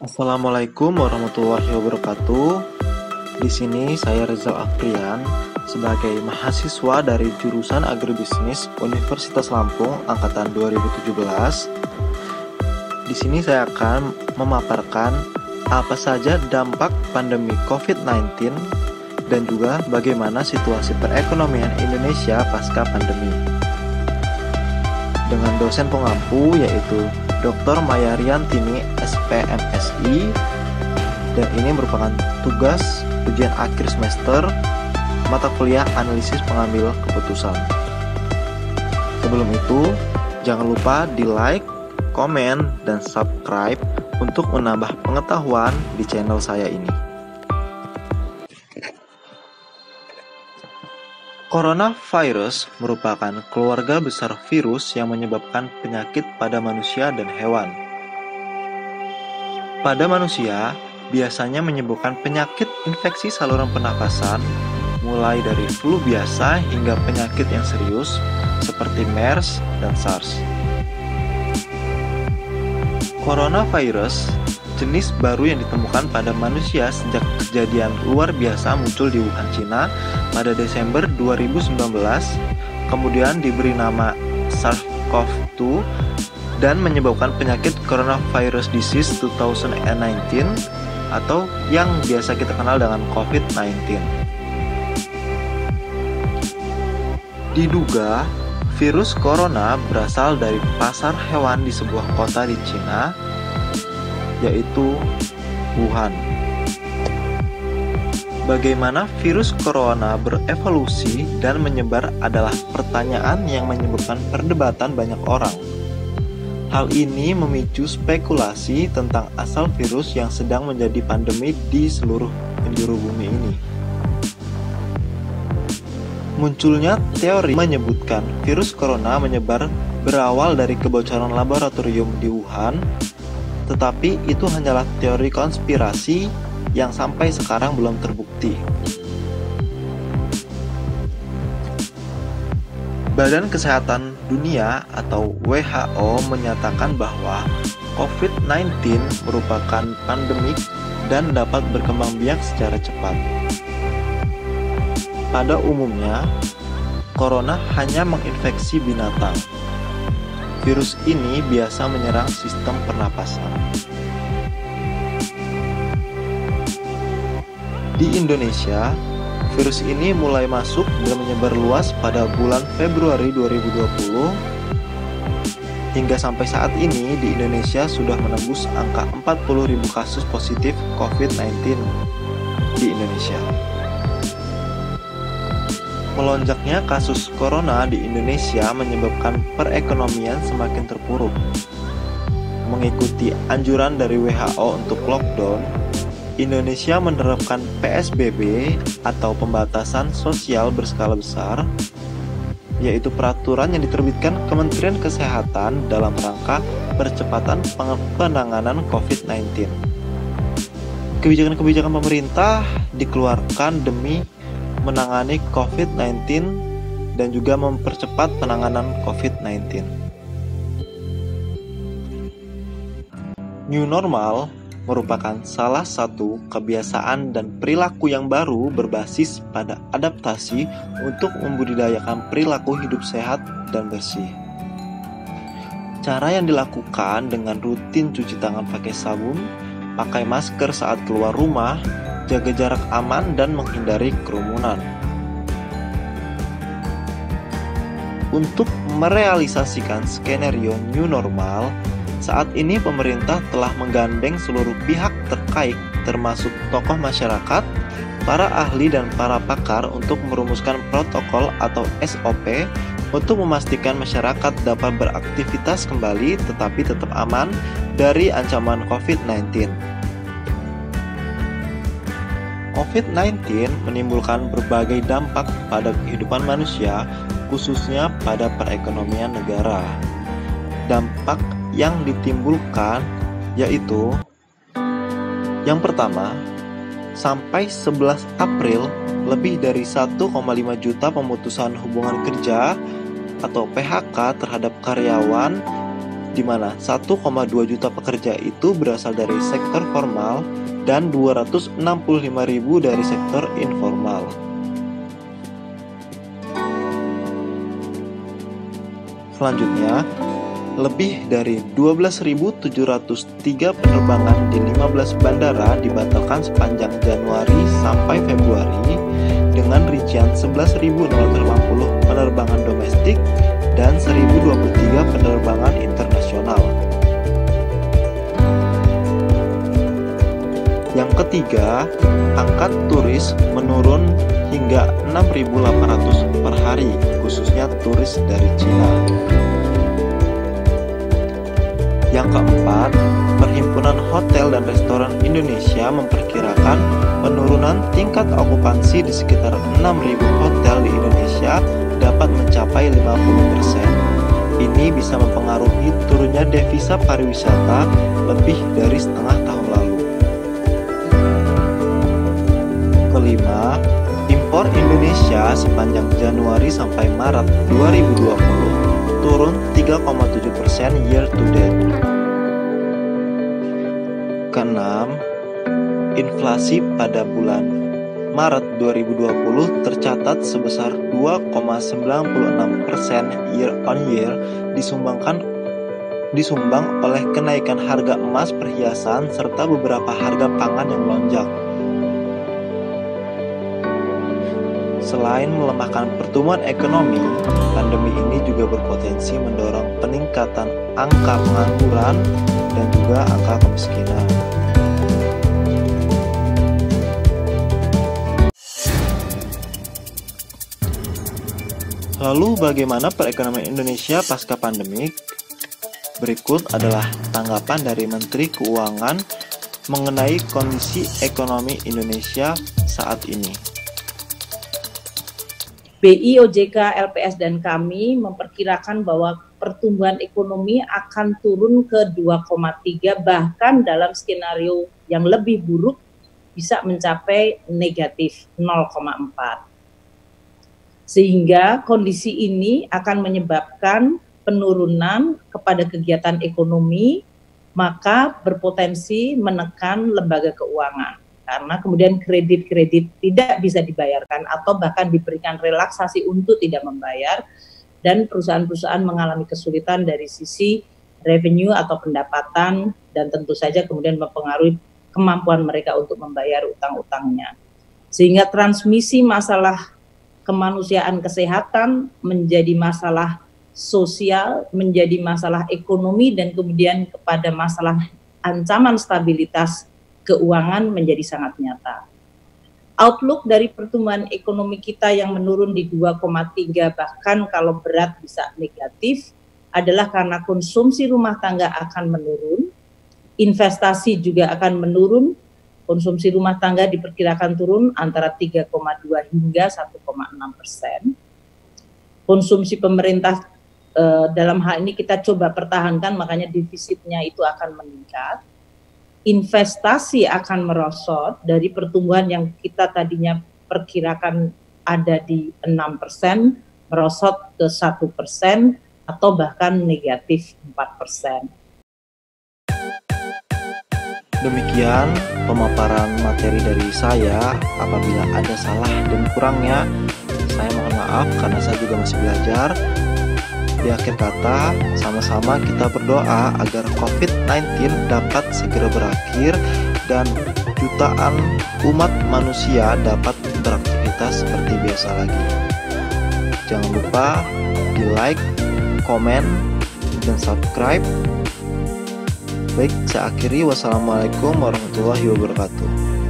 Assalamualaikum warahmatullahi wabarakatuh. Di sini saya Rizal Afrian sebagai mahasiswa dari jurusan Agribisnis Universitas Lampung angkatan 2017. Di sini saya akan memaparkan apa saja dampak pandemi COVID-19 dan juga bagaimana situasi perekonomian Indonesia pasca pandemi. Dengan dosen pengampu yaitu Dr. Maya Riantini SPMSI, dan ini merupakan tugas ujian akhir semester mata kuliah analisis pengambil keputusan. Sebelum itu, jangan lupa di like, komen, dan subscribe untuk menambah pengetahuan di channel saya ini. Coronavirus merupakan keluarga besar virus yang menyebabkan penyakit pada manusia dan hewan. Pada manusia, biasanya menyebabkan penyakit infeksi saluran pernapasan, mulai dari flu biasa hingga penyakit yang serius seperti MERS dan SARS. Coronavirus jenis baru yang ditemukan pada manusia sejak kejadian luar biasa muncul di Wuhan, Cina pada Desember 2019, kemudian diberi nama SARS-CoV-2 dan menyebabkan penyakit Coronavirus Disease 2019 atau yang biasa kita kenal dengan COVID-19. Diduga virus corona berasal dari pasar hewan di sebuah kota di Cina, yaitu Wuhan. Bagaimana virus corona berevolusi dan menyebar adalah pertanyaan yang menyebabkan perdebatan banyak orang. Hal ini memicu spekulasi tentang asal virus yang sedang menjadi pandemi di seluruh penjuru bumi ini. Munculnya teori menyebutkan virus corona menyebar berawal dari kebocoran laboratorium di Wuhan, tetapi itu hanyalah teori konspirasi yang sampai sekarang belum terbukti. Badan Kesehatan Dunia atau WHO menyatakan bahwa COVID-19 merupakan pandemik dan dapat berkembang biak secara cepat. Pada umumnya, corona hanya menginfeksi binatang. Virus ini biasa menyerang sistem pernapasan. Di Indonesia, virus ini mulai masuk dan menyebar luas pada bulan Februari 2020. Hingga sampai saat ini di Indonesia sudah menembus angka 40.000 kasus positif COVID-19 di Indonesia. Melonjaknya kasus corona di Indonesia menyebabkan perekonomian semakin terpuruk. Mengikuti anjuran dari WHO untuk lockdown, Indonesia menerapkan PSBB atau pembatasan sosial berskala besar, yaitu peraturan yang diterbitkan Kementerian Kesehatan dalam rangka percepatan penanganan COVID-19. Kebijakan-kebijakan pemerintah dikeluarkan demi menangani COVID-19 dan juga mempercepat penanganan COVID-19. New normal merupakan salah satu kebiasaan dan perilaku yang baru berbasis pada adaptasi untuk membudidayakan perilaku hidup sehat dan bersih. Cara yang dilakukan dengan rutin cuci tangan pakai sabun, pakai masker saat keluar rumah, jaga jarak aman, dan menghindari kerumunan. Untuk merealisasikan skenario new normal, saat ini pemerintah telah menggandeng seluruh pihak terkait termasuk tokoh masyarakat, para ahli dan para pakar untuk merumuskan protokol atau SOP untuk memastikan masyarakat dapat beraktivitas kembali tetapi tetap aman dari ancaman COVID-19. COVID-19 menimbulkan berbagai dampak pada kehidupan manusia, khususnya pada perekonomian negara. Dampak yang ditimbulkan yaitu yang pertama, sampai 11 April lebih dari 1,5 juta pemutusan hubungan kerja atau PHK terhadap karyawan di mana 1,2 juta pekerja itu berasal dari sektor formal dan 265.000 dari sektor informal. Selanjutnya, lebih dari 12.703 penerbangan di 15 bandara dibatalkan sepanjang Januari sampai Februari dengan rincian 11.650 penerbangan domestik dan 1.023 penerbangan internasional. Yang ketiga, angka turis menurun hingga 6.800 per hari, khususnya turis dari Cina. Yang keempat, Perhimpunan Hotel dan Restoran Indonesia memperkirakan penurunan tingkat okupansi di sekitar 6.000 hotel di Indonesia dapat mencapai 50%. Ini bisa mempengaruhi turunnya devisa pariwisata lebih dari setengah tahun lalu. Kelima, impor Indonesia sepanjang Januari sampai Maret 2020 turun 3,7% year to date. Keenam, inflasi pada bulan Maret 2020 tercatat sebesar 2,96% year on year disumbang oleh kenaikan harga emas perhiasan serta beberapa harga pangan yang melonjak. Selain melemahkan pertumbuhan ekonomi, pandemi ini juga berpotensi mendorong peningkatan angka pengangguran dan juga angka kemiskinan. Lalu bagaimana perekonomian Indonesia pasca pandemik? Berikut adalah tanggapan dari Menteri Keuangan mengenai kondisi ekonomi Indonesia saat ini. BI, OJK, LPS, dan kami memperkirakan bahwa pertumbuhan ekonomi akan turun ke 2,3, bahkan dalam skenario yang lebih buruk bisa mencapai negatif 0,4. Sehingga kondisi ini akan menyebabkan penurunan kepada kegiatan ekonomi, maka berpotensi menekan lembaga keuangan. Karena kemudian kredit-kredit tidak bisa dibayarkan atau bahkan diberikan relaksasi untuk tidak membayar, dan perusahaan-perusahaan mengalami kesulitan dari sisi revenue atau pendapatan, dan tentu saja kemudian mempengaruhi kemampuan mereka untuk membayar utang-utangnya. Sehingga transmisi masalah kemanusiaan kesehatan menjadi masalah sosial, menjadi masalah ekonomi, dan kemudian kepada masalah ancaman stabilitas keuangan menjadi sangat nyata. Outlook dari pertumbuhan ekonomi kita yang menurun di 2,3, bahkan kalau berat bisa negatif, adalah karena konsumsi rumah tangga akan menurun, investasi juga akan menurun, konsumsi rumah tangga diperkirakan turun antara 3,2 hingga 1,6%. Konsumsi pemerintah dalam hal ini kita coba pertahankan, makanya defisitnya itu akan meningkat. Investasi akan merosot dari pertumbuhan yang kita tadinya perkirakan ada di 6%, merosot ke 1% atau bahkan negatif 4%. Demikian pemaparan materi dari saya. Apabila ada salah dan kurangnya, saya mohon maaf karena saya juga masih belajar. Di akhir kata, sama-sama kita berdoa agar COVID-19 dapat segera berakhir dan jutaan umat manusia dapat beraktivitas seperti biasa lagi. Jangan lupa di like, komen, dan subscribe. Baik, saya akhiri. Wassalamualaikum warahmatullahi wabarakatuh.